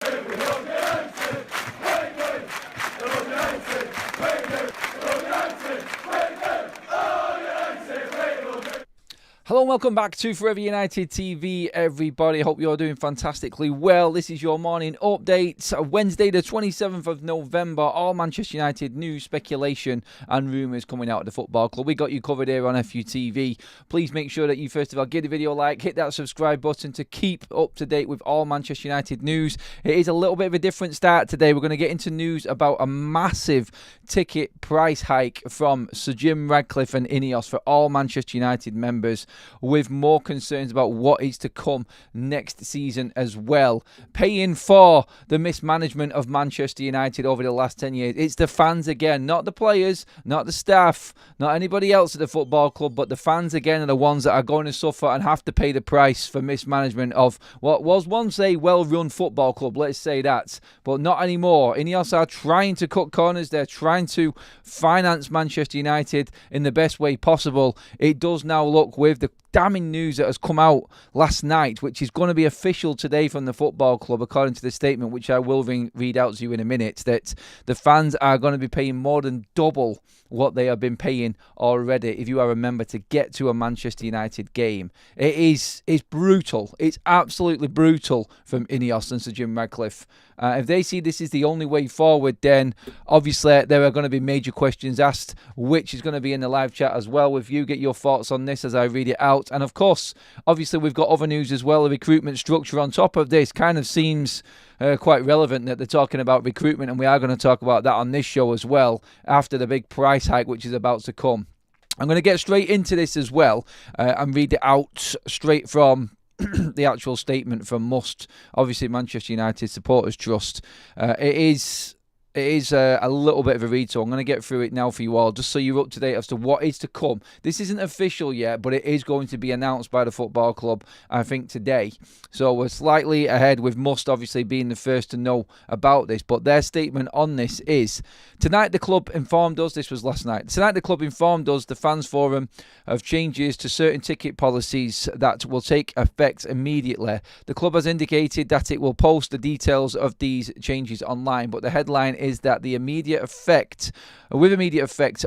Hello and welcome back to Forever United TV, everybody. Hope you're doing fantastically well. This is your morning update, Wednesday the 27th of November. All Manchester United news, speculation and rumours coming out of the football club. We got you covered here on FUTV. Please make sure that you first of all give the video a like, hit that subscribe button to keep up to date with all Manchester United news. It is a little bit of a different start today. We're going to get into news about a massive ticket price hike from Sir Jim Ratcliffe and INEOS for all Manchester United members, with more concerns about what is to come next season as well. Paying for the mismanagement of Manchester United over the last 10 years. It's the fans again, not the players, not the staff, not anybody else at the football club, but the fans again are the ones that are going to suffer and have to pay the price for mismanagement of what was once a well-run football club, let's say that, but not anymore. INEOS are trying to cut corners. They're trying to finance Manchester United in the best way possible. It does now look, with the damning news that has come out last night, which is going to be official today from the football club, according to the statement, which I will read out to you in a minute, that the fans are going to be paying more than double what they have been paying already if you are a member to get to a Manchester United game. It's brutal. It's absolutely brutal from INEOS and Sir Jim Ratcliffe. If they see this is the only way forward, then obviously there are going to be major questions asked, which is going to be in the live chat as well with you. Get your thoughts on this as I read it out. And of course, obviously we've got other news as well. The recruitment structure on top of this kind of seems quite relevant that they're talking about recruitment, and we are going to talk about that on this show as well after the big price hike which is about to come. I'm going to get straight into this as well and read it out straight from the actual statement from MUST, obviously Manchester United Supporters Trust. It is a little bit of a read, so I'm going to get through it now for you all, just so you're up to date as to what is to come. This isn't official yet, but it is going to be announced by the football club, I think, today. So we're slightly ahead, with MUST obviously being the first to know about this. But their statement on this is, tonight the club informed us, this was last night, tonight the club informed us, the fans forum, of changes to certain ticket policies that will take effect immediately. The club has indicated that it will post the details of these changes online, but the headline is that with immediate effect,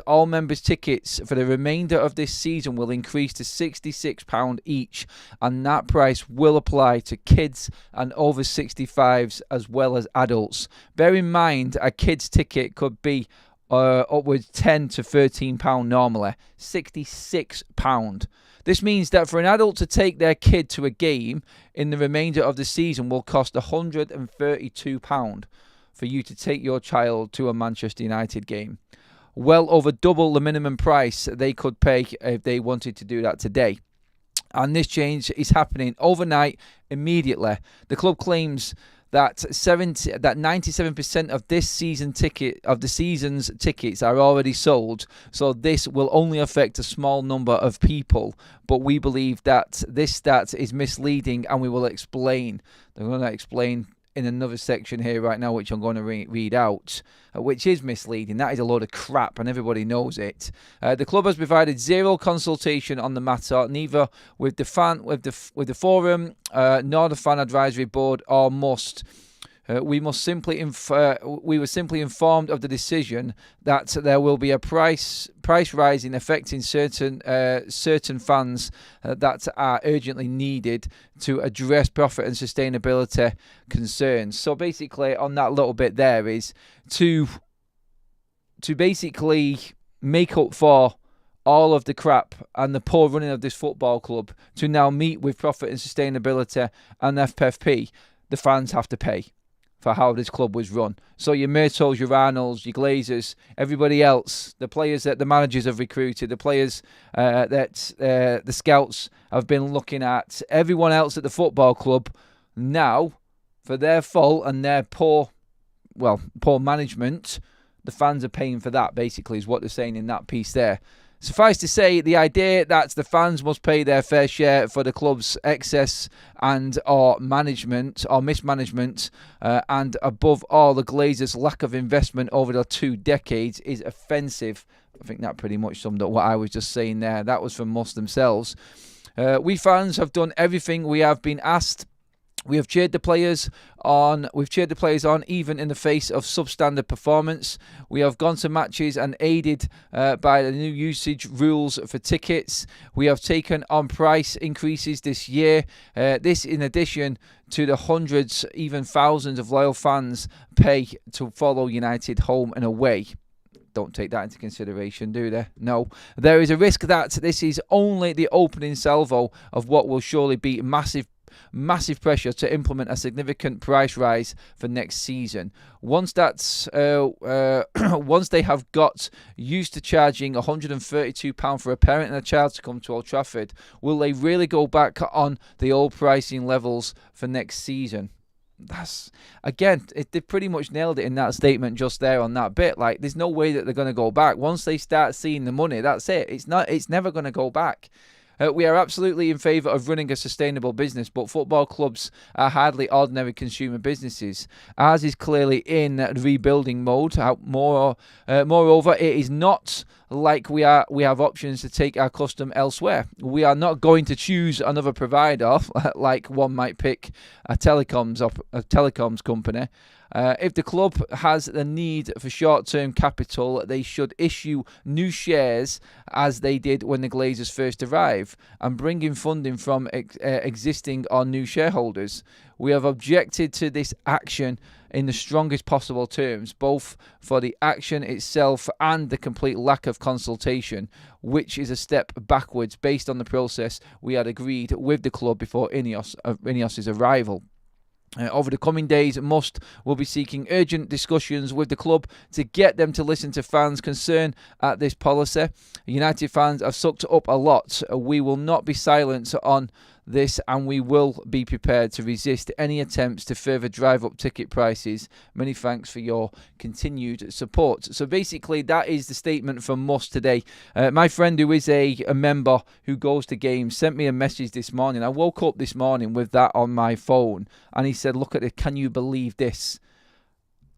all members' tickets for the remainder of this season will increase to £66 each, and that price will apply to kids and over 65s as well as adults. Bear in mind, a kid's ticket could be upwards £10 to £13 normally, £66. This means that for an adult to take their kid to a game in the remainder of the season will cost £132 for you to take your child to a Manchester United game. Well over double the minimum price they could pay if they wanted to do that today. And this change is happening overnight, immediately. The club claims that 97% of the season's tickets are already sold, so this will only affect a small number of people. But we believe that this stat is misleading, and we will explain. They're going to explain in another section here right now, which I'm going to read out, which is misleading. That is a load of crap, and everybody knows it. The club has provided zero consultation on the matter, neither with the forum, nor the fan advisory board or MUST. We were simply informed of the decision that there will be a price rising affecting certain fans that are urgently needed to address profit and sustainability concerns. So basically, on that little bit there is to basically make up for all of the crap and the poor running of this football club, to now meet with profit and sustainability and FFP. The fans have to pay for how this club was run. So your Myrtles, your Arnolds, your Glazers, everybody else, the players that the managers have recruited, the players that the scouts have been looking at, everyone else at the football club, now, for their fault and their poor management, the fans are paying for that, basically, is what they're saying in that piece there. Suffice to say, the idea that the fans must pay their fair share for the club's excess and or management or mismanagement, and above all, the Glazers' lack of investment over the 2 decades is offensive. I think that pretty much summed up what I was just saying there. That was from MUST themselves. We fans have done everything we have been asked. We have cheered the players on. We've cheered the players on, even in the face of substandard performance. We have gone to matches and aided by the new usage rules for tickets. We have taken on price increases this year. This, in addition to the hundreds, even thousands of loyal fans pay to follow United home and away. Don't take that into consideration, do they? No. There is a risk that this is only the opening salvo of what will surely be massive pressure to implement a significant price rise for next season. Once they have got used to charging £132 for a parent and a child to come to Old Trafford, will they really go back on the old pricing levels for next season? That's, again, they pretty much nailed it in that statement just there on that bit. Like, there's no way that they're going to go back. Once they start seeing the money, that's it. It's never going to go back. We are absolutely in favour of running a sustainable business, but football clubs are hardly ordinary consumer businesses. Ours is clearly in rebuilding mode. Moreover, it is not like we have options to take our custom elsewhere. We are not going to choose another provider, like one might pick a telecoms company. If the club has the need for short-term capital, they should issue new shares as they did when the Glazers first arrived and bring in funding from existing or new shareholders. We have objected to this action in the strongest possible terms, both for the action itself and the complete lack of consultation, which is a step backwards based on the process we had agreed with the club before INEOS's arrival. Over the coming days, will be seeking urgent discussions with the club to get them to listen to fans' concern at this policy. United fans have sucked up a lot. We will not be silent on this, and we will be prepared to resist any attempts to further drive up ticket prices. Many thanks for your continued support. So basically, that is the statement from Musk today. My friend, who is a member who goes to games, sent me a message this morning. I woke up this morning with that on my phone, and he said, look at it, can you believe this?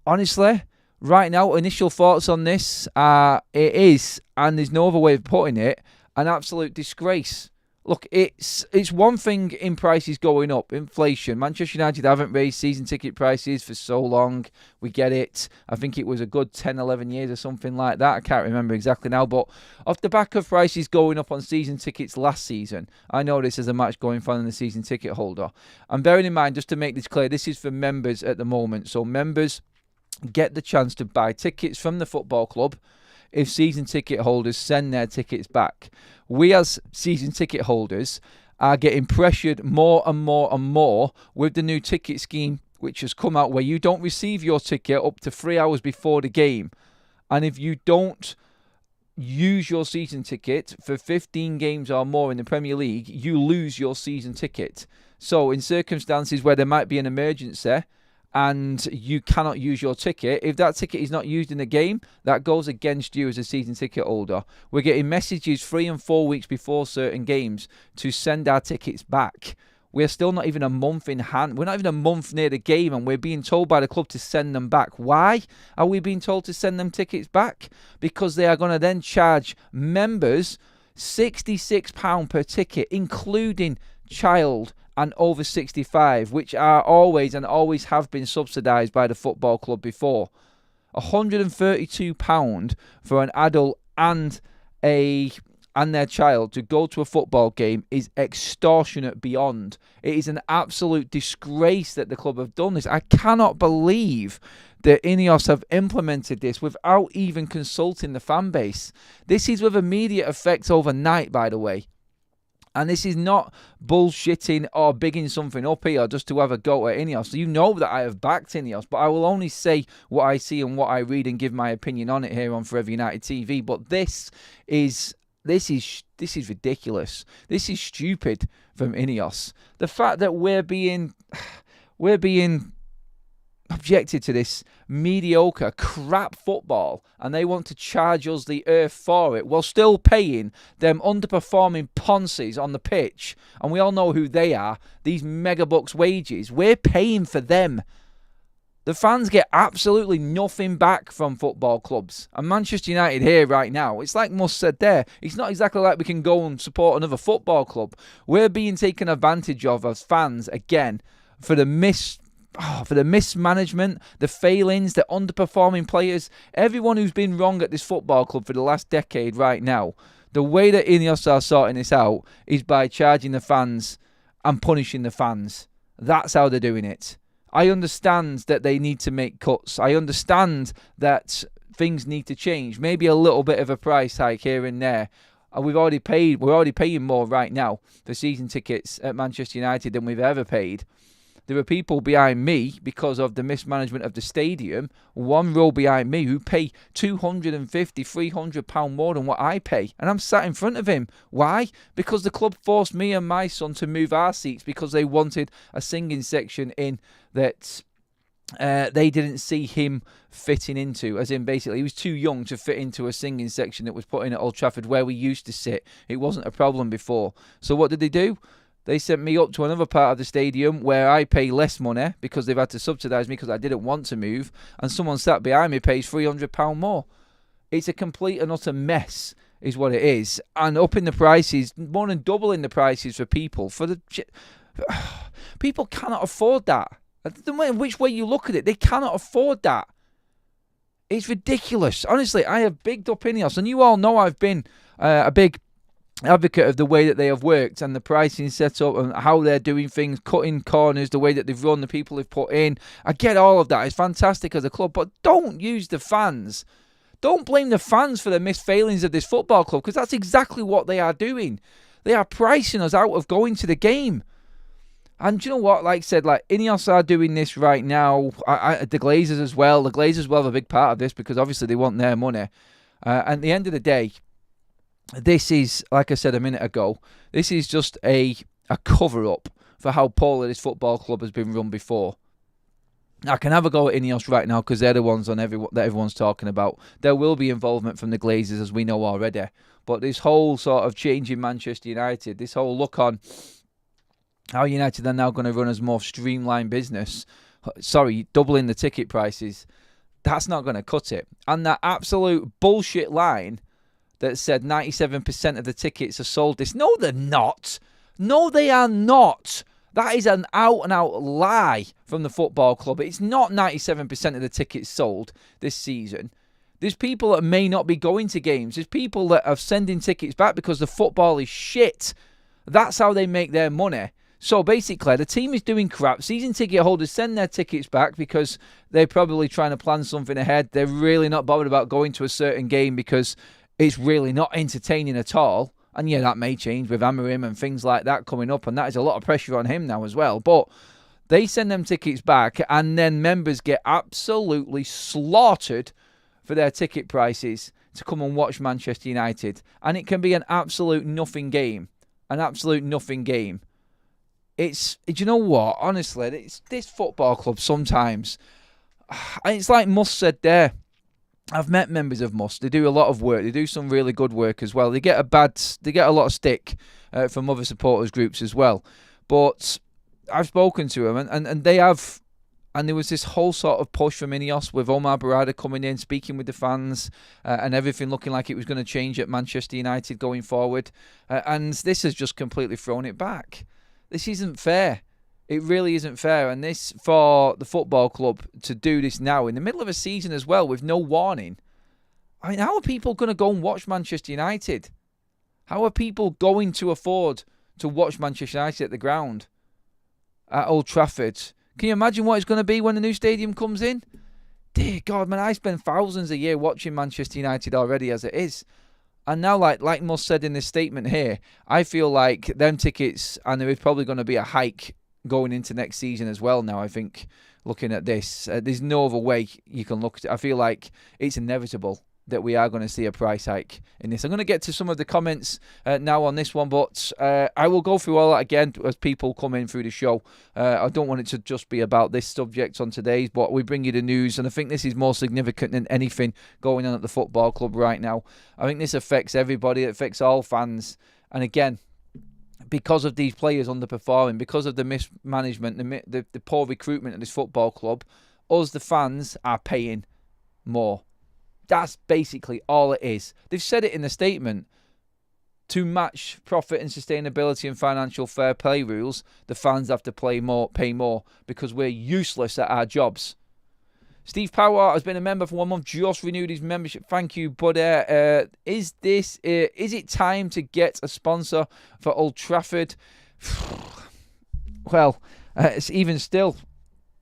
Honestly, right now, initial thoughts on this, it is, and there's no other way of putting it, an absolute disgrace. Look, it's one thing in prices going up, inflation. Manchester United haven't raised season ticket prices for so long. We get it. I think it was a good 10, 11 years or something like that. I can't remember exactly now. But off the back of prices going up on season tickets last season, I know this as a match-going fan and a season ticket holder. And bearing in mind, just to make this clear, this is for members at the moment. So members get the chance to buy tickets from the football club if season ticket holders send their tickets back. We as season ticket holders are getting pressured more and more and more with the new ticket scheme which has come out, where you don't receive your ticket up to 3 hours before the game. And if you don't use your season ticket for 15 games or more in the Premier League, you lose your season ticket. So in circumstances where there might be an emergency and you cannot use your ticket, if that ticket is not used in the game, that goes against you as a season ticket holder. We're getting messages 3 and 4 weeks before certain games to send our tickets back. We're still not even a month in hand. We're not even a month near the game, and we're being told by the club to send them back. Why are we being told to send them tickets back? Because they are going to then charge members £66 per ticket, including child and over 65, which are always and always have been subsidised by the football club before. £132 for an adult and their child to go to a football game is extortionate beyond. It is an absolute disgrace that the club have done this. I cannot believe that INEOS have implemented this without even consulting the fan base. This is with immediate effect overnight, by the way. And this is not bullshitting or bigging something up here just to have a go at INEOS. You know that I have backed INEOS, but I will only say what I see and what I read and give my opinion on it here on Forever United TV. But this is ridiculous. This is stupid from INEOS. The fact that we're being objected to this mediocre crap football and they want to charge us the earth for it while still paying them underperforming ponces on the pitch, and we all know who they are, these megabucks wages. We're paying for them. The fans get absolutely nothing back from football clubs. And Manchester United here right now, it's like Musk said there, it's not exactly like we can go and support another football club. We're being taken advantage of as fans again for the mismanagement, the failings, the underperforming players, everyone who's been wrong at this football club for the last decade right now. The way that INEOS are sorting this out is by charging the fans and punishing the fans. That's how they're doing it. I understand that they need to make cuts. I understand that things need to change. Maybe a little bit of a price hike here and there. We're already paying more right now for season tickets at Manchester United than we've ever paid. There are people behind me, because of the mismanagement of the stadium, one row behind me, who pay £250, £300 more than what I pay. And I'm sat in front of him. Why? Because the club forced me and my son to move our seats because they wanted a singing section in that they didn't see him fitting into. As in, basically, he was too young to fit into a singing section that was put in at Old Trafford where we used to sit. It wasn't a problem before. So what did they do? They sent me up to another part of the stadium where I pay less money because they've had to subsidise me because I didn't want to move, and someone sat behind me pays £300 more. It's a complete and utter mess is what it is. And upping the prices, more than doubling the prices for people. People cannot afford that. No matter which way you look at it, they cannot afford that. It's ridiculous. Honestly, I have bigged up INEOS, and you all know I've been a big advocate of the way that they have worked and the pricing set up and how they're doing things, cutting corners, the way that they've run, the people they've put in. I get all of that. It's fantastic as a club, but don't use the fans. Don't blame the fans for the missed failings of this football club, because that's exactly what they are doing. They are pricing us out of going to the game. And do you know what? Like I said, INEOS are doing this right now. The Glazers as well. The Glazers will have a big part of this because obviously they want their money. At the end of the day, this is, like I said a minute ago, this is just a cover-up for how poorly this football club has been run before. I can have a go at INEOS right now because they're the ones that everyone's talking about. There will be involvement from the Glazers, as we know already. But this whole sort of change in Manchester United, this whole look on how United are now going to run as more streamlined business, doubling the ticket prices, that's not going to cut it. And that absolute bullshit line that said 97% of the tickets are sold this. No, they're not. No, they are not. That is an out-and-out lie from the football club. It's not 97% of the tickets sold this season. There's people that may not be going to games. There's people that are sending tickets back because the football is shit. That's how they make their money. So basically, the team is doing crap. Season ticket holders send their tickets back because they're probably trying to plan something ahead. They're really not bothered about going to a certain game because it's really not entertaining at all. And yeah, that may change with Amorim and things like that coming up. And that is a lot of pressure on him now as well. But they send them tickets back and then members get absolutely slaughtered for their ticket prices to come and watch Manchester United. And it can be an absolute nothing game. An absolute nothing game. Do you know what? Honestly, it's this football club sometimes. And it's like Mus said there. I've met members of Mus. They do a lot of work. They do some really good work as well. They get a lot of stick from other supporters groups as well. But I've spoken to them, and they have. And there was this whole sort of push from INEOS with Omar Barada coming in, speaking with the fans, and everything looking like it was going to change at Manchester United going forward. And this has just completely thrown it back. This isn't fair. It really isn't fair. And this, for the football club to do this now in the middle of a season as well with no warning. I mean, how are people going to go and watch Manchester United? How are people going to afford to watch Manchester United at the ground at Old Trafford? Can you imagine what it's going to be when the new stadium comes in? Dear God, man, I spend thousands a year watching Manchester United already as it is. And now, like Mus said in this statement here, I feel like them tickets, and there is probably going to be a hike going into next season as well now, I think, looking at this. There's no other way you can look at it. I feel like it's inevitable that we are going to see a price hike in this. I'm going to get to some of the comments now on this one, but I will go through all that again as people come in through the show. I don't want it to just be about this subject on today's, but we bring you the news, and I think this is more significant than anything going on at the football club right now. I think this affects everybody. It affects all fans. And again, because of these players underperforming, because of the mismanagement, the poor recruitment of this football club, us, the fans, are paying more. That's basically all it is. They've said it in the statement. to match profit and sustainability and financial fair play rules, the fans have to pay more because we're useless at our jobs. Steve Power has been a member for 1 month, just renewed his membership. Thank you, buddy. Is it time to get a sponsor for Old Trafford? Well, even still,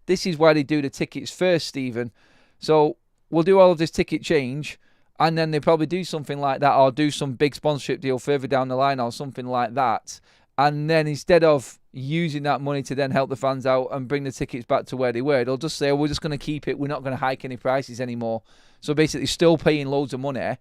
this is why they do the tickets first, Stephen. So we'll do all of this ticket change, and then they probably do something like that, or do some big sponsorship deal further down the line or something like that. And then instead of using that money to then help the fans out and bring the tickets back to where they were, they'll just say, oh, we're just going to keep it. We're not going to hike any prices anymore. So basically still paying loads of money.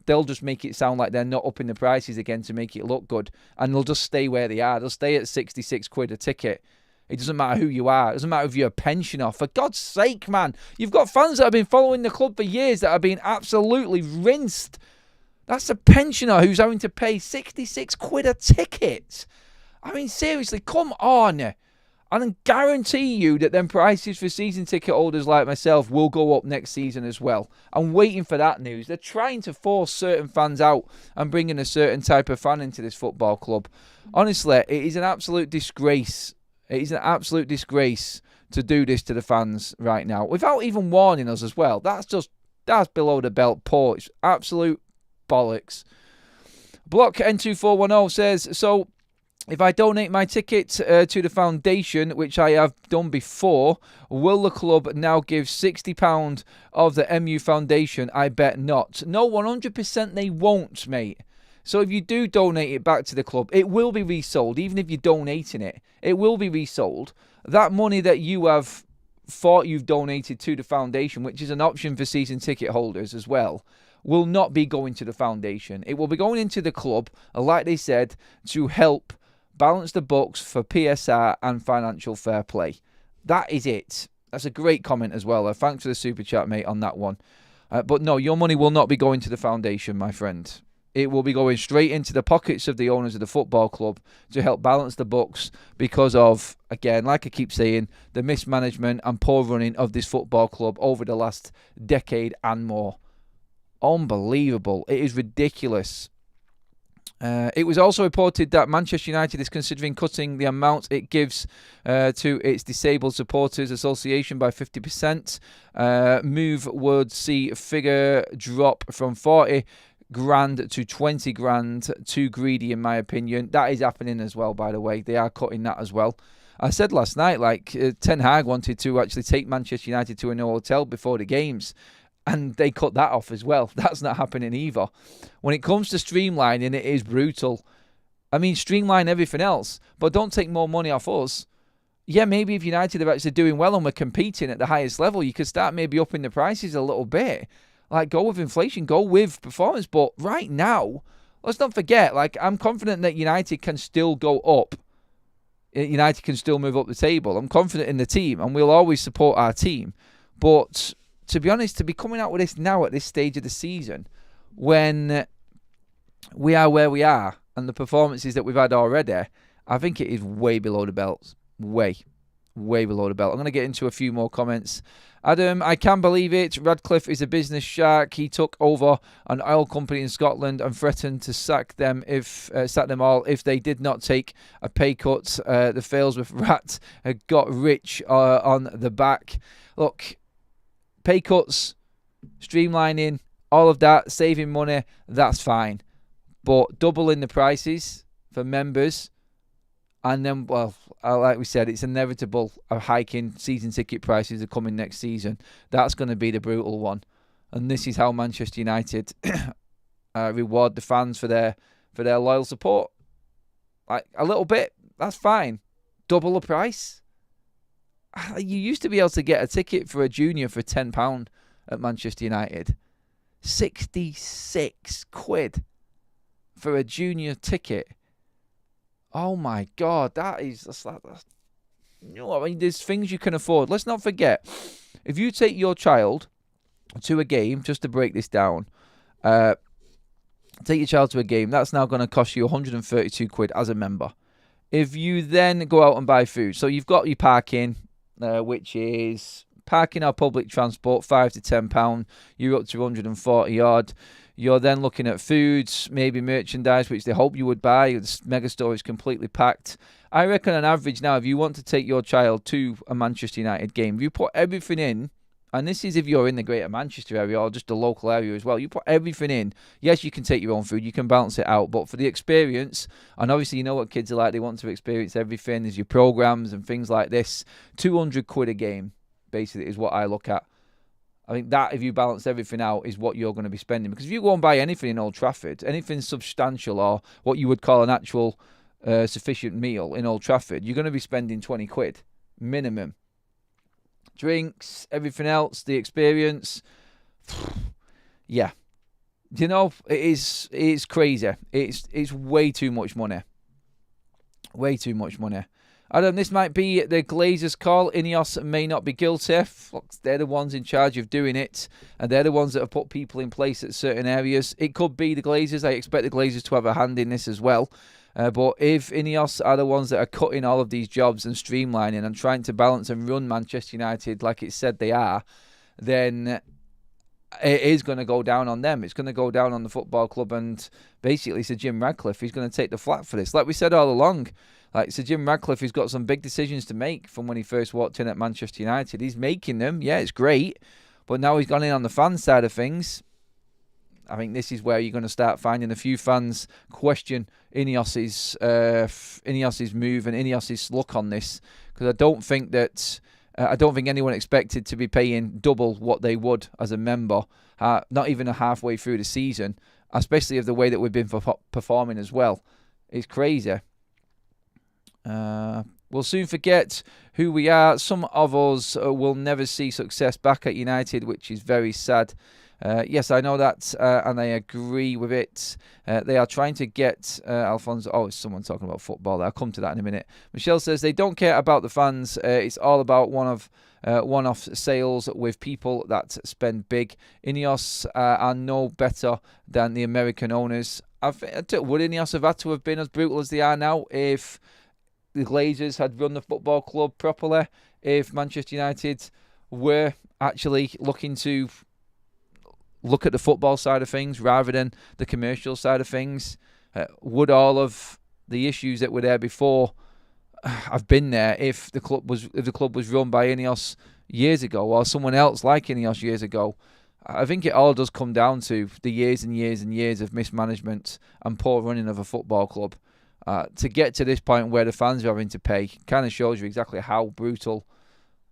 They'll just make it sound like they're not upping the prices again to make it look good. And they'll just stay where they are. They'll stay at 66 quid a ticket. It doesn't matter who you are. It doesn't matter if you're a pensioner. For God's sake, man. You've got fans that have been following the club for years that have been absolutely rinsed. That's a pensioner who's having to pay 66 quid a ticket. I mean, seriously, come on. And I guarantee you that them prices for season ticket holders like myself will go up next season as well. I'm waiting for that news. They're trying to force certain fans out and bring in a certain type of fan into this football club. Honestly, it is an absolute disgrace. It is an absolute disgrace to do this to the fans right now, without even warning us as well. That's below the belt poor. It's absolute bollocks. Block N2410 says, so if I donate my ticket to the foundation, which I have done before, will the club now give £60 of the MU foundation? I bet not. No, 100% they won't, mate. So if you do donate it back to the club, it will be resold. Even if you're donating it, it will be resold. That money that you have thought you've donated to the foundation, which is an option for season ticket holders as well, will not be going to the foundation. It will be going into the club, like they said, to help balance the books for PSR and financial fair play. That is it. That's a great comment as well. Thanks for the super chat, mate, on that one. But no, your money will not be going to the foundation, my friend. It will be going straight into the pockets of the owners of the football club to help balance the books because of, again, like I keep saying, the mismanagement and poor running of this football club over the last decade and more. Unbelievable. It is ridiculous. It was also reported that Manchester United is considering cutting the amount it gives to its Disabled Supporters Association by 50%. Move would see a figure drop from 40 grand to 20 grand. Too greedy, in my opinion. That is happening as well, by the way. They are cutting that as well. I said last night, Ten Hag wanted to actually take Manchester United to a new hotel before the games, and they cut that off as well. That's not happening either. When it comes to streamlining, it is brutal. I mean, streamline everything else, but don't take more money off us. Yeah, maybe if United are actually doing well and we're competing at the highest level, you could start maybe upping the prices a little bit. Go with inflation, go with performance. But right now, let's not forget, I'm confident that United can still go up. United can still move up the table. I'm confident in the team, and we'll always support our team. But to be honest, to be coming out with this now at this stage of the season, when we are where we are, and the performances that we've had already, I think it is way below the belt. Way below the belt. I'm going to get into a few more comments. Adam, I can't believe it. Radcliffe is a business shark. He took over an oil company in Scotland and threatened to sack them all if they did not take a pay cut. The fails with Rat got rich on the back. Look, pay cuts, streamlining, all of that, saving money, that's fine. But doubling the prices for members, and then, well, like we said, it's inevitable a hike in season ticket prices are coming next season. That's going to be the brutal one. And this is how Manchester United reward the fans for their loyal support. A little bit, that's fine. Double the price. You used to be able to get a ticket for a junior for £10 at Manchester United. 66 quid for a junior ticket. Oh my God, that's there's things you can afford. Let's not forget, if you take your child to a game, just to break this down, take your child to a game, that's now going to cost you 132 quid as a member. If you then go out and buy food, so you've got your parking, which is parking or public transport, £5 to £10, you're up to 140 odd. You're then looking at foods, maybe merchandise, which they hope you would buy. The mega store is completely packed. I reckon on average now, if you want to take your child to a Manchester United game, if you put everything in, and this is if you're in the Greater Manchester area or just the local area as well, you put everything in. Yes, you can take your own food, you can balance it out, but for the experience, and obviously you know what kids are like, they want to experience everything. There's your programs and things like this. 200 quid a game, basically, is what I look at. I think that, if you balance everything out, is what you're going to be spending. Because if you go and buy anything in Old Trafford, anything substantial or what you would call an actual sufficient meal in Old Trafford, you're going to be spending 20 quid minimum. Drinks, everything else, the experience. Yeah. You know, it's crazy. It's way too much money. Way too much money. Adam, this might be the Glazers' call. INEOS may not be guilty. Look, they're the ones in charge of doing it, and they're the ones that have put people in place at certain areas. It could be the Glazers. I expect the Glazers to have a hand in this as well. But if INEOS are the ones that are cutting all of these jobs and streamlining and trying to balance and run Manchester United like it said they are, then it is going to go down on them. It's going to go down on the football club, and basically Sir Jim Radcliffe, he's going to take the flak for this. Like we said all along, like Sir Jim Radcliffe, he's got some big decisions to make from when he first walked in at Manchester United. He's making them. Yeah, it's great. But now he's gone in on the fan side of things. I think this is where you're going to start finding a few fans question INEOS's move and INEOS's look on this, because I don't think anyone expected to be paying double what they would as a member, not even a halfway through the season, especially of the way that we've been performing as well. It's crazy. We'll soon forget who we are. Some of us will never see success back at United, which is very sad. Yes, I know that, and I agree with it. They are trying to get Alfonso. Oh, it's someone talking about football. I'll come to that in a minute. Michelle says they don't care about the fans. It's all about one-off sales with people that spend big. INEOS are no better than the American owners. Would INEOS have had to have been as brutal as they are now if the Glazers had run the football club properly? If Manchester United were actually looking to look at the football side of things rather than the commercial side of things, would all of the issues that were there before have been there if the club was run by INEOS years ago or someone else like INEOS years ago? I think it all does come down to the years and years and years of mismanagement and poor running of a football club. To get to this point where the fans are having to pay kind of shows you exactly how brutal,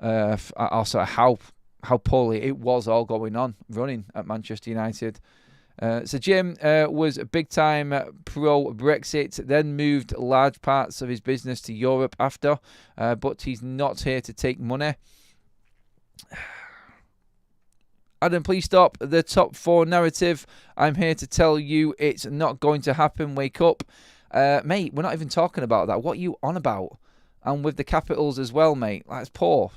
also how poorly it was all going on running at Manchester United. So Jim was a big-time pro-Brexit, then moved large parts of his business to Europe after, but he's not here to take money. Adam, please stop the top four narrative. I'm here to tell you it's not going to happen. Wake up. Mate, we're not even talking about that. What are you on about? And with the Capitals as well, mate. That's poor.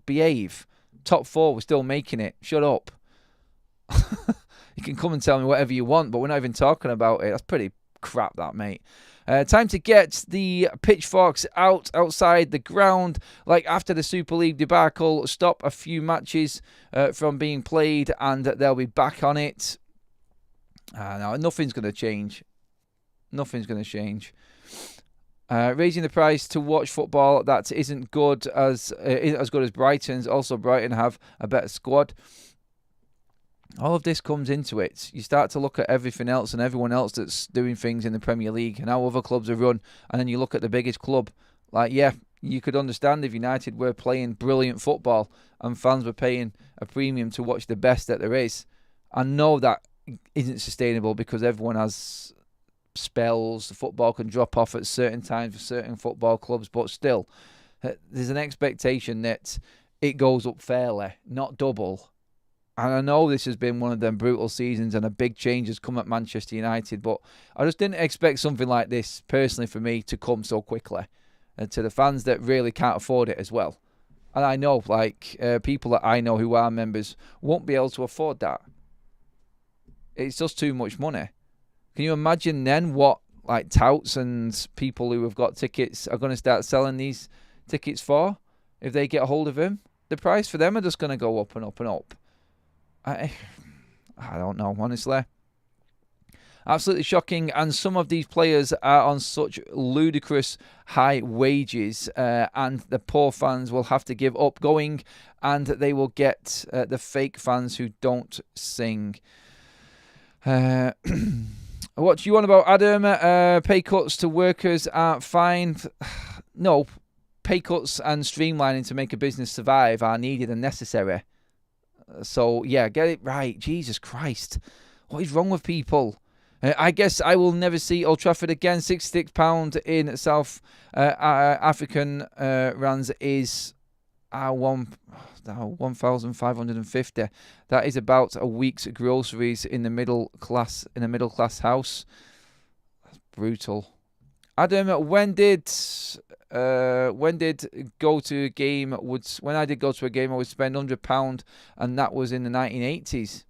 Behave. Top four, we're still making it. Shut up. You can come and tell me whatever you want, but we're not even talking about it. That's pretty crap, that, mate. Time to get the pitchforks outside the ground. Like after the Super League debacle, stop a few matches from being played, and they'll be back on it. No, nothing's going to change. Nothing's going to change. Raising the price to watch football that isn't good as good as Brighton's. Also, Brighton have a better squad. All of this comes into it. You start to look at everything else and everyone else that's doing things in the Premier League and how other clubs are run, and then you look at the biggest club. Like, yeah, you could understand if United were playing brilliant football and fans were paying a premium to watch the best that there is. I know that isn't sustainable because everyone has spells. The football can drop off at certain times for certain football clubs, but still, there's an expectation that it goes up fairly, not double. And I know this has been one of them brutal seasons and a big change has come at Manchester United, but I just didn't expect something like this, personally for me, to come so quickly. And to the fans that really can't afford it as well. And I know, people that I know who are members won't be able to afford that. It's just too much money. Can you imagine then what touts and people who have got tickets are going to start selling these tickets for if they get a hold of them? The price for them are just going to go up and up and up. I don't know, honestly. Absolutely shocking. And some of these players are on such ludicrous high wages, and the poor fans will have to give up going, and they will get the fake fans who don't sing. What do you want about Adam? Pay cuts to workers are fine. No, pay cuts and streamlining to make a business survive are needed and necessary. So, yeah, get it right. Jesus Christ. What is wrong with people? I guess I will never see Old Trafford again. £66 in South African rands is 1,550. That is about a week's groceries in a middle class house. That's brutal. Adam, when I did go to a game, I would spend £100, and that was in the 1980s.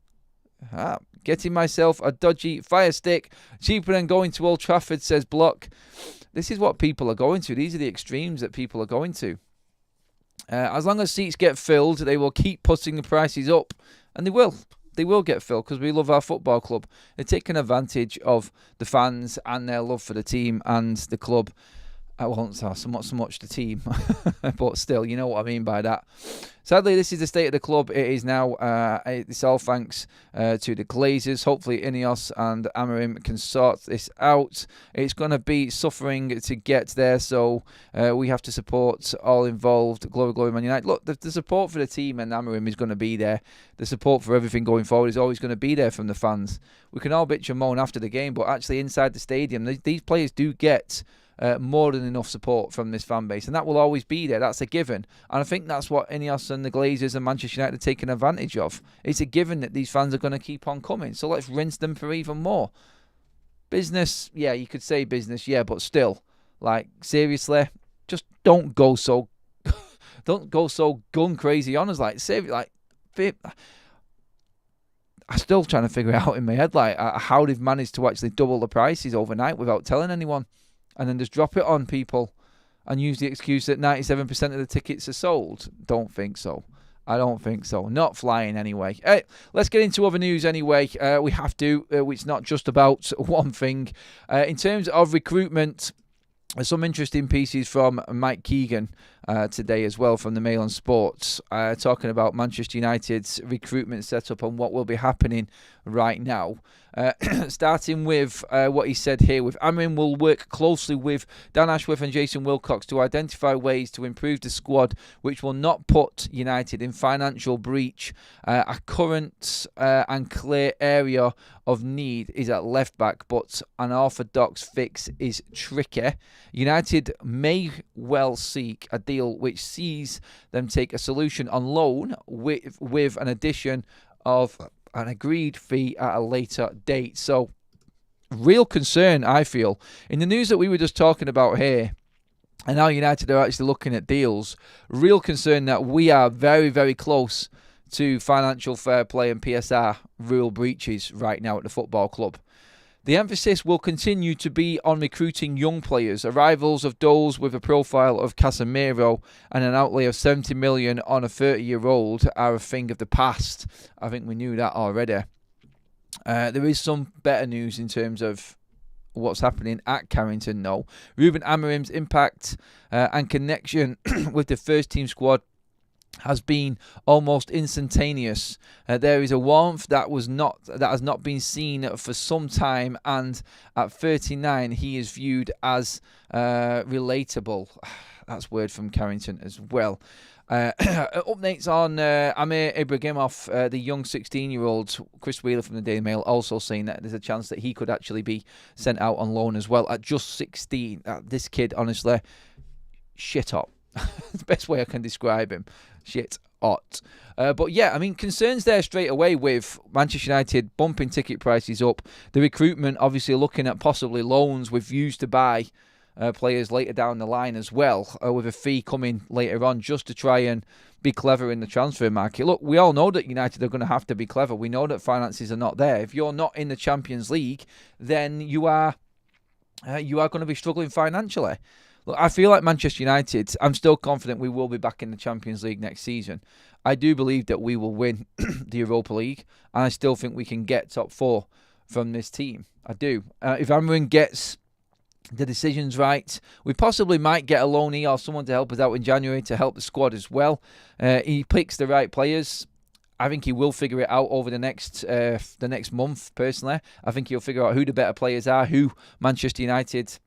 Getting myself a dodgy Fire Stick, cheaper than going to Old Trafford, says Block. This is what people are going to. These are the extremes that people are going to. As long as seats get filled, they will keep putting the prices up. And they will. They will get filled because we love our football club. They're taking advantage of the fans and their love for the team and the club. I won't say so much the team, but still, you know what I mean by that. Sadly, this is the state of the club. It is now. It's all thanks to the Glazers. Hopefully, INEOS and Amorim can sort this out. It's going to be suffering to get there, so we have to support all involved. Glory, glory, Man United. Look, the support for the team and Amorim is going to be there. The support for everything going forward is always going to be there from the fans. We can all bitch and moan after the game, but actually inside the stadium, these players do get more than enough support from this fan base, and that will always be there. That's a given, and I think that's what INEOS and the Glazers and Manchester United are taking advantage of. It's a given that these fans are going to keep on coming, so let's rinse them for even more. Business, yeah, you could say business, yeah, but still, like, seriously, just don't go so gun crazy on us. Like, I'm still trying to figure it out in my head, like, how they've managed to actually double the prices overnight without telling anyone. And then just drop it on people and use the excuse that 97% of the tickets are sold. Don't think so. I don't think so. Not flying anyway. Hey, let's get into other news anyway. We have to. It's not just about one thing. In terms of recruitment, some interesting pieces from Mike Keegan today as well from the Mail on Sports, talking about Manchester United's recruitment setup and what will be happening right now. Starting with what he said here, with Amorim will work closely with Dan Ashworth and Jason Wilcox to identify ways to improve the squad which will not put United in financial breach. A current and clear area of need is at left back, but an orthodox fix is tricky. United may well seek a deal which sees them take a solution on loan with an addition of an agreed fee at a later date. So, real concern, I feel. In the news that we were just talking about here, and now United are actually looking at deals, real concern that we are very, very close to financial fair play and PSR rule breaches right now at the football club. The emphasis will continue to be on recruiting young players. Arrivals of those with a profile of Casemiro and an outlay of 70 million on a 30-year-old are a thing of the past. I think we knew that already. There is some better news in terms of what's happening at Carrington, though. Ruben Amorim's impact and connection with the first team squad has been almost instantaneous. There is a warmth that has not been seen for some time, and at 39 he is viewed as relatable. That's word from Carrington as well. Updates on Amir Ibrahimov, the young 16-year-old. Chris Wheeler from the Daily Mail also saying that there's a chance that he could actually be sent out on loan as well at just 16. This kid, honestly, shit up. The best way I can describe him. Shit hot. But yeah, I mean, concerns there straight away with Manchester United bumping ticket prices up. The recruitment, obviously looking at possibly loans with views to buy players later down the line as well, with a fee coming later on just to try and be clever in the transfer market. Look, we all know that United are going to have to be clever. We know that finances are not there. If you're not in the Champions League, then you are going to be struggling financially. Look, I feel like Manchester United, I'm still confident we will be back in the Champions League next season. I do believe that we will win the Europa League, and I still think we can get top four from this team. I do. If Amorim gets the decisions right, we possibly might get a loanee or someone to help us out in January to help the squad as well. He picks the right players. I think he will figure it out over the next month, personally. I think he'll figure out who the better players are, who Manchester United's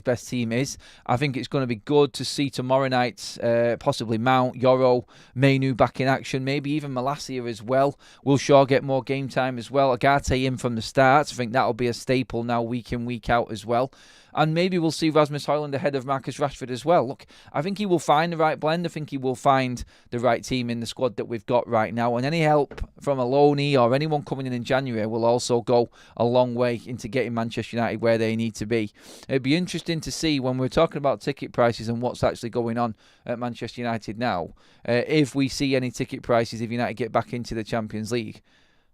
best team is. I think it's going to be good to see tomorrow night possibly Mount, Yoro, Mainu back in action, maybe even Malacia as well. Will Shaw get more game time as well? Agate in from the start. I think that'll be a staple now week in, week out as well. And maybe we'll see Rasmus Højlund ahead of Marcus Rashford as well. Look, I think he will find the right blend. I think he will find the right team in the squad that we've got right now. And any help from a loanee or anyone coming in January will also go a long way into getting Manchester United where they need to be. It'd be interesting to see when we're talking about ticket prices and what's actually going on at Manchester United now, if we see any ticket prices if United get back into the Champions League.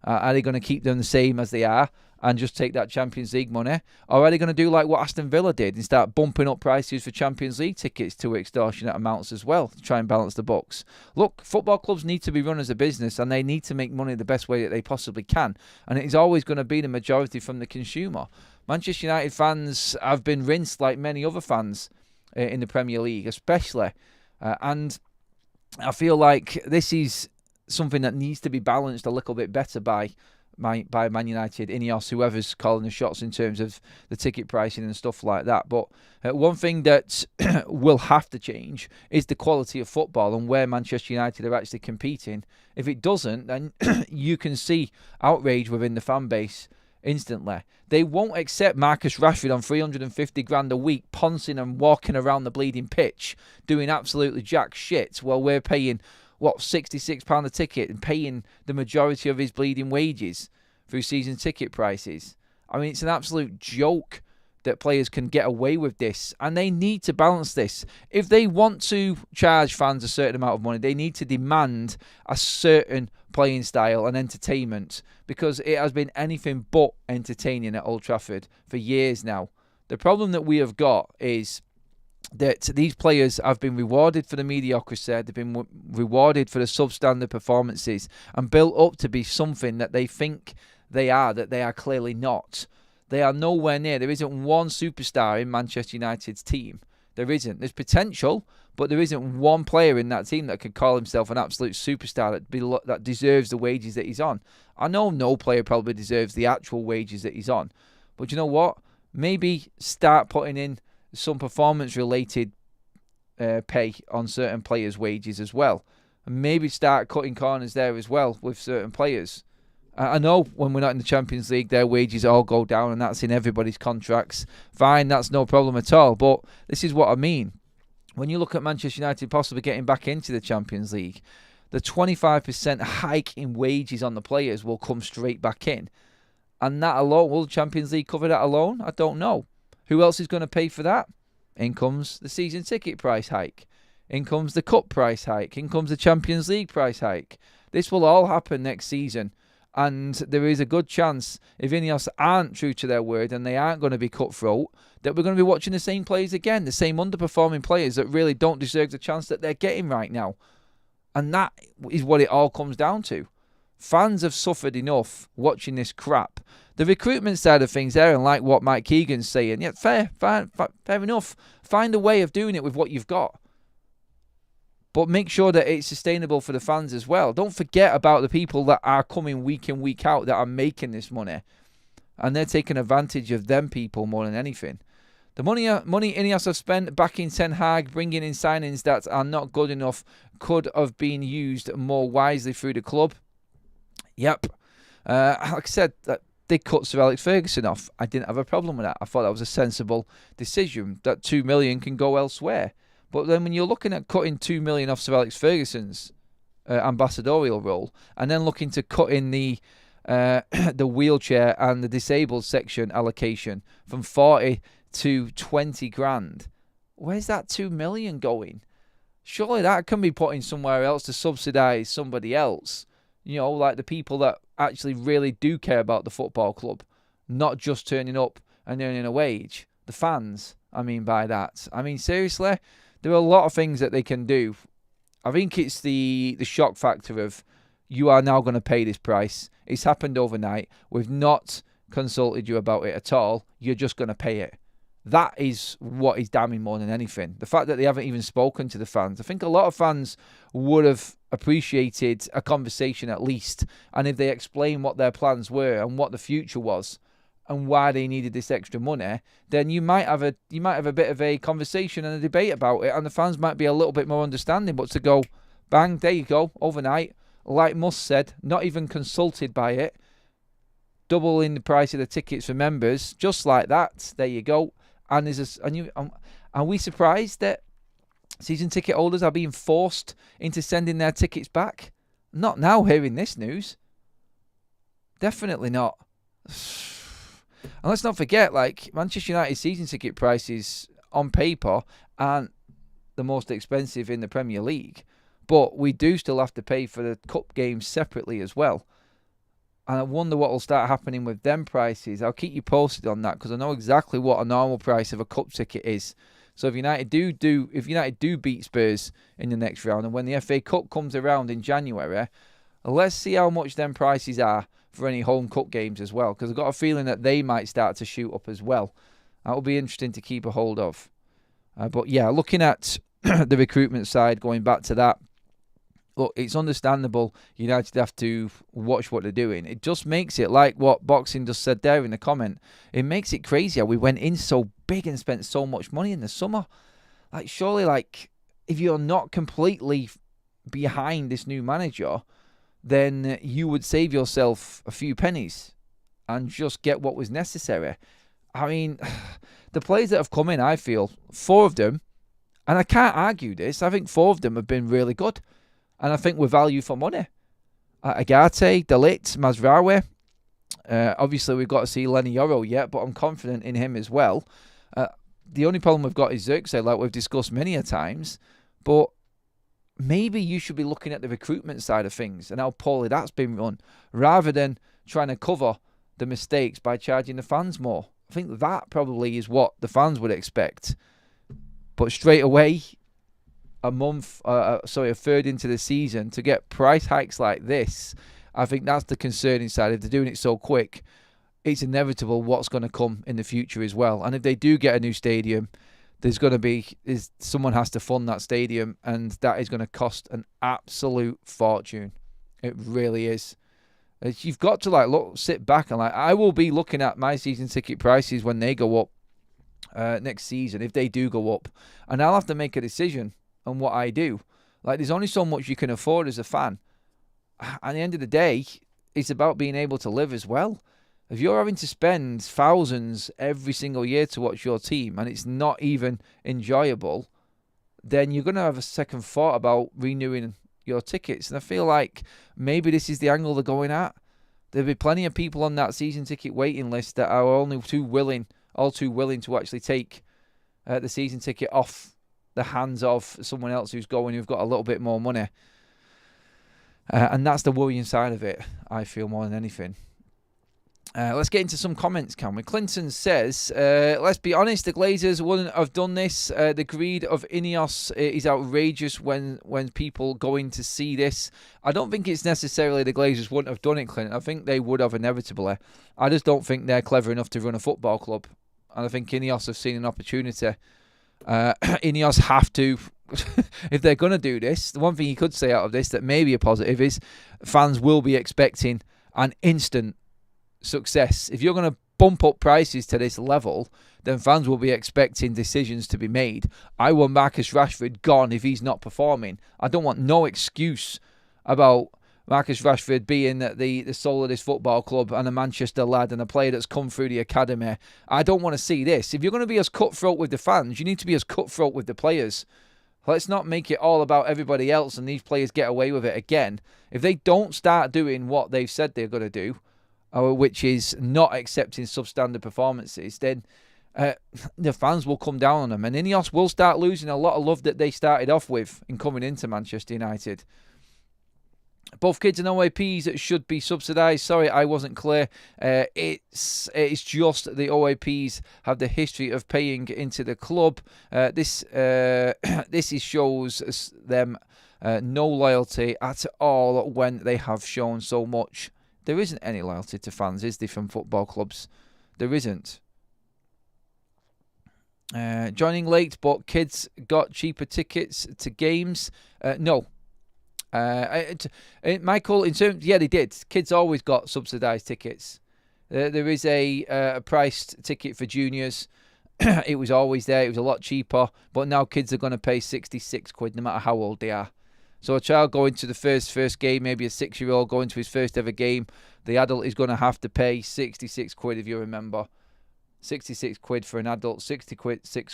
Are they going to keep them the same as they are and just take that Champions League money? Or are they going to do like what Aston Villa did and start bumping up prices for Champions League tickets to extortionate amounts as well to try and balance the books? Look, football clubs need to be run as a business and they need to make money the best way that they possibly can. And it is always going to be the majority from the consumer. Manchester United fans have been rinsed like many other fans in the Premier League, especially. And I feel like this is something that needs to be balanced a little bit better by Man United, INEOS, whoever's calling the shots in terms of the ticket pricing and stuff like that. But one thing that will have to change is the quality of football and where Manchester United are actually competing. If it doesn't, then you can see outrage within the fan base instantly. They won't accept Marcus Rashford on 350 grand a week, poncing and walking around the bleeding pitch, doing absolutely jack shit while we're paying £66 a ticket and paying the majority of his bleeding wages through season ticket prices. I mean, it's an absolute joke that players can get away with this, and they need to balance this. If they want to charge fans a certain amount of money, they need to demand a certain playing style and entertainment, because it has been anything but entertaining at Old Trafford for years now. The problem that we have got is that these players have been rewarded for the mediocrity, they've been rewarded for the substandard performances and built up to be something that they think they are, that they are clearly not. They are nowhere near. There isn't one superstar in Manchester United's team. There isn't. There's potential, but there isn't one player in that team that could call himself an absolute superstar that deserves the wages that he's on. I know no player probably deserves the actual wages that he's on, but you know what? Maybe start putting in some performance-related pay on certain players' wages as well. And maybe start cutting corners there as well with certain players. I know when we're not in the Champions League, their wages all go down, and that's in everybody's contracts. Fine, that's no problem at all. But this is what I mean. When you look at Manchester United possibly getting back into the Champions League, the 25% hike in wages on the players will come straight back in. And that alone, will the Champions League cover that alone? I don't know. Who else is going to pay for that? In comes the season ticket price hike. In comes the cup price hike. In comes the Champions League price hike. This will all happen next season. And there is a good chance, if INEOS aren't true to their word and they aren't going to be cutthroat, that we're going to be watching the same players again, the same underperforming players that really don't deserve the chance that they're getting right now. And that is what it all comes down to. Fans have suffered enough watching this crap. The recruitment side of things there, and like what Mike Keegan's saying, yeah, fair enough. Find a way of doing it with what you've got. But make sure that it's sustainable for the fans as well. Don't forget about the people that are coming week in, week out that are making this money. And they're taking advantage of them people more than anything. The money INEOS have spent backing Ten Hag, bringing in signings that are not good enough, could have been used more wisely through the club. Yep. Like I said, that they cut Sir Alex Ferguson off. I didn't have a problem with that. I thought that was a sensible decision. That $2 million can go elsewhere. But then when you're looking at cutting $2 million off Sir Alex Ferguson's ambassadorial role, and then looking to cut in the wheelchair and the disabled section allocation from 40 to 20 grand, where's that $2 million going? Surely that can be put in somewhere else to subsidise somebody else. You know, like the people that actually really do care about the football club, not just turning up and earning a wage. The fans, I mean by that. I mean, seriously, there are a lot of things that they can do. I think it's the shock factor of you are now going to pay this price. It's happened overnight. We've not consulted you about it at all. You're just going to pay it. That is what is damning more than anything. The fact that they haven't even spoken to the fans. I think a lot of fans would have appreciated a conversation at least. And if they explain what their plans were and what the future was and why they needed this extra money, then you might have a bit of a conversation and a debate about it, and the fans might be a little bit more understanding. But to go, bang, there you go, overnight, like Musk said, not even consulted by it, doubling the price of the tickets for members, just like that, there you go. And are we surprised that season ticket holders are being forced into sending their tickets back? Not now, hearing this news. Definitely not. And let's not forget, like, Manchester United season ticket prices on paper aren't the most expensive in the Premier League, but we do still have to pay for the cup games separately as well. And I wonder what will start happening with them prices. I'll keep you posted on that, because I know exactly what a normal price of a cup ticket is. So if United do beat Spurs in the next round, and when the FA Cup comes around in January, let's see how much them prices are for any home cup games as well, because I've got a feeling that they might start to shoot up as well. That will be interesting to keep a hold of. But yeah, looking at the recruitment side, going back to that, look, it's understandable United have to watch what they're doing. It just makes it, like what Boxing just said there in the comment, it makes it crazy how we went in so big and spent so much money in the summer. Like, surely, like, if you're not completely behind this new manager, then you would save yourself a few pennies and just get what was necessary. I mean, the players that have come in, I feel, 4 of them, and I can't argue this, I think 4 of them have been really good. And I think we're value for money. Agate, De Ligt, Mazraoui. Obviously, we've got to see Lenny Yoro yet, but I'm confident in him as well. The only problem we've got is Xerxes, like we've discussed many a times. But maybe you should be looking at the recruitment side of things and how poorly that's been run, rather than trying to cover the mistakes by charging the fans more. I think that probably is what the fans would expect. But straight away, a third into the season, to get price hikes like this, I think that's the concerning side. If they're doing it so quick, it's inevitable what's going to come in the future as well. And if they do get a new stadium, someone has to fund that stadium, and that is going to cost an absolute fortune. It really is. You've got to sit back and I will be looking at my season ticket prices when they go up next season, if they do go up, and I'll have to make a decision on what I do. Like, there's only so much you can afford as a fan. At the end of the day, it's about being able to live as well. If you're having to spend thousands every single year to watch your team, and it's not even enjoyable, then you're going to have a second thought about renewing your tickets. And I feel like maybe this is the angle they're going at. There'll be plenty of people on that season ticket waiting list that are all too willing to actually take the season ticket off the hands of someone else who's got a little bit more money. And that's the worrying side of it, I feel, more than anything. Let's get into some comments, can we? Clinton says, let's be honest, the Glazers wouldn't have done this. The greed of INEOS is outrageous when people go in to see this. I don't think it's necessarily the Glazers wouldn't have done it, Clinton. I think they would have inevitably. I just don't think they're clever enough to run a football club. And I think INEOS have seen an opportunity. INEOS have to, if they're going to do this, the one thing you could say out of this that may be a positive is fans will be expecting an instant success. If you're going to bump up prices to this level, then fans will be expecting decisions to be made. I want Marcus Rashford gone if he's not performing. I don't want no excuse about Marcus Rashford being the soul of this football club and a Manchester lad and a player that's come through the academy. I don't want to see this. If you're going to be as cutthroat with the fans, you need to be as cutthroat with the players. Let's not make it all about everybody else and these players get away with it again. If they don't start doing what they've said they're going to do, which is not accepting substandard performances, then the fans will come down on them. And INEOS will start losing a lot of love that they started off with in coming into Manchester United. Both kids and OAPs should be subsidised. Sorry, I wasn't clear. It's just the OAPs have the history of paying into the club. This shows them No loyalty at all when they have shown so much. There isn't any loyalty to fans, is there, from football clubs? There isn't. Joining late, but kids got cheaper tickets to games. No. Michael, in terms, yeah, they did. Kids always got subsidised tickets. There is a priced ticket for juniors. It was always there. It was a lot cheaper. But now kids are going to pay 66 quid no matter how old they are. So a child going to the first game, maybe a 6-year-old going to his first ever game, the adult is going to have to pay 66 quid if you remember. 66 quid for an adult, 6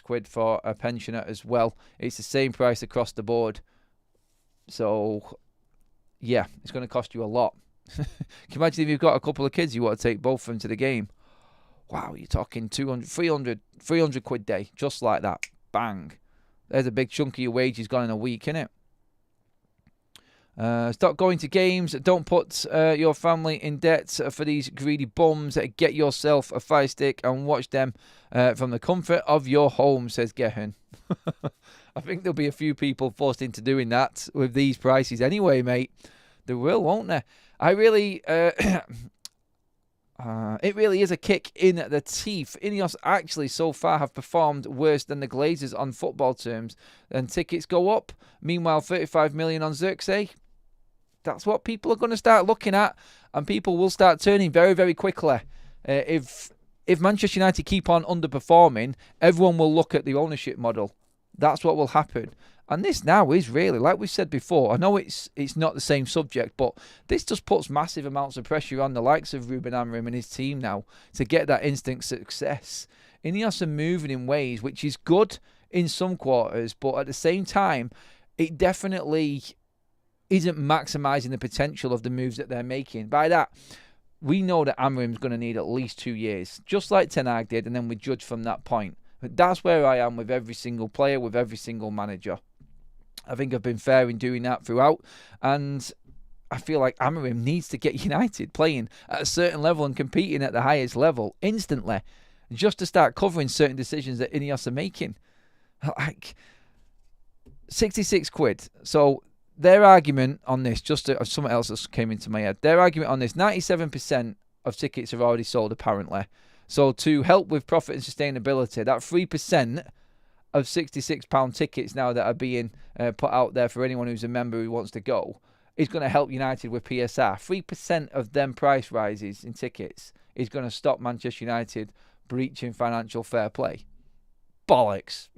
quid for a pensioner as well. It's the same price across the board. So, yeah, it's going to cost you a lot. Can you imagine if you've got a couple of kids, you want to take both of them to the game? Wow, you're talking 200, 300 quid day, just like that. Bang. There's a big chunk of your wages gone in a week, innit? Stop going to games. Don't put your family in debt for these greedy bums. Get yourself a Fire Stick and watch them from the comfort of your home, says Gehan. I think there'll be a few people forced into doing that with these prices anyway, mate. There will, won't there? I really... it really is a kick in the teeth. INEOS actually so far have performed worse than the Glazers on football terms. And tickets go up. Meanwhile, 35 million on Xerxes. That's what people are going to start looking at. And people will start turning very, very quickly. If Manchester United keep on underperforming, everyone will look at the ownership model. That's what will happen. And this now is really, like we said before, I know it's not the same subject, but this just puts massive amounts of pressure on the likes of Ruben Amorim and his team now to get that instant success. INEOS are moving in ways which is good in some quarters, but at the same time, it definitely isn't maximising the potential of the moves that they're making. By that, we know that Amorim's going to need at least 2 years, just like Ten Hag did, and then we judge from that point. But that's where I am with every single player, with every single manager. I think I've been fair in doing that throughout, and I feel like Amorim needs to get United playing at a certain level and competing at the highest level instantly, just to start covering certain decisions that INEOS are making. Like 66 quid. So their argument on this, something else that came into my head. Their argument on this: 97% of tickets are already sold apparently. So to help with profit and sustainability, that 3% of £66 tickets now that are being put out there for anyone who's a member who wants to go is going to help United with PSR. 3% of them price rises in tickets is going to stop Manchester United breaching financial fair play. Bollocks.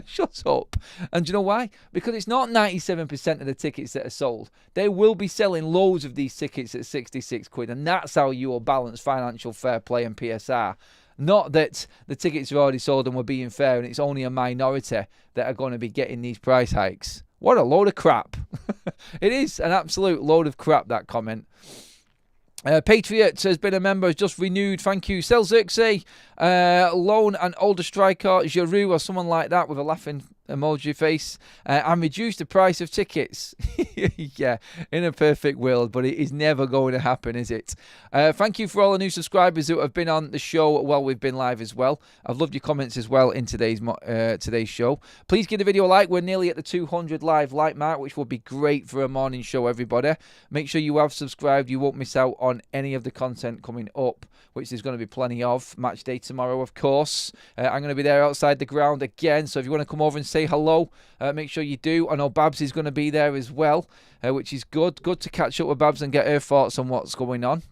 Shut up. And do you know why? Because it's not 97% of the tickets that are sold. They will be selling loads of these tickets at 66 quid, and that's how you will balance financial fair play and PSR. Not that the tickets are already sold and we're being fair and it's only a minority that are going to be getting these price hikes. What a load of crap. It is an absolute load of crap, that comment. Patriot has been a member, has just renewed. Thank you. Sell Xerxes, loan an older striker, Giroud or someone like that with a laughing emoji face, and reduce the price of tickets. Yeah, in a perfect world, but it is never going to happen, is it? Thank you for all the new subscribers who have been on the show while we've been live as well. I've loved your comments as well in today's show. Please give the video a like. We're nearly at the 200 live like mark, which will be great for a morning show, everybody. Make sure you have subscribed. You won't miss out on any of the content coming up, which there's going to be plenty of. Match day tomorrow, of course. I'm going to be there outside the ground again, so if you want to come over and say hello, make sure you do. I know Babs is going to be there as well, which is good. Good to catch up with Babs and get her thoughts on what's going on.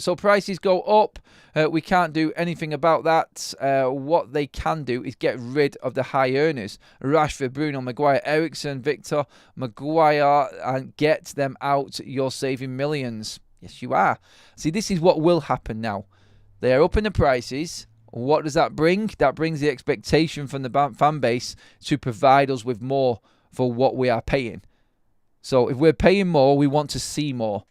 So prices go up. We can't do anything about that. What they can do is get rid of the high earners. Rashford, Bruno, Maguire, Ericsson, Victor, Maguire, and get them out. You're saving millions. Yes, you are. See, this is what will happen now. They are upping the prices. What does that bring? That brings the expectation from the fan base to provide us with more for what we are paying. So if we're paying more, we want to see more.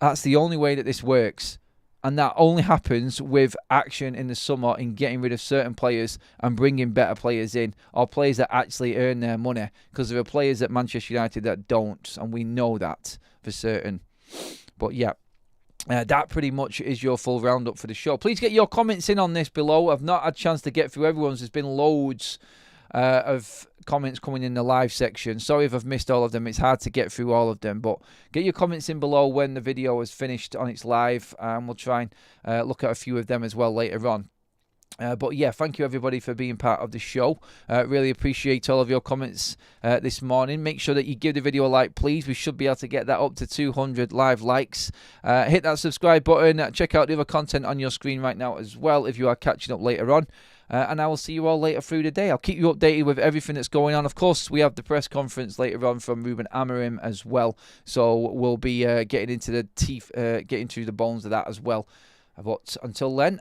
That's the only way that this works. And that only happens with action in the summer in getting rid of certain players and bringing better players in, or players that actually earn their money. Because there are players at Manchester United that don't, and we know that for certain. But yeah. That pretty much is your full roundup for the show. Please get your comments in on this below. I've not had a chance to get through everyone's. There's been loads. of comments coming in the live section. Sorry if I've missed all of them. It's hard to get through all of them, but get your comments in below when the video is finished on its live, and we'll try and look at a few of them as well later on. But yeah, thank you everybody for being part of the show. Really appreciate all of your comments this morning. Make sure that you give the video a like, please. We should be able to get that up to 200 live likes. Hit that subscribe button. Check out the other content on your screen right now as well if you are catching up later on. And I will see you all later through the day. I'll keep you updated with everything that's going on. Of course, we have the press conference later on from Ruben Amorim as well. So we'll be getting into the teeth, getting through the bones of that as well. But until then,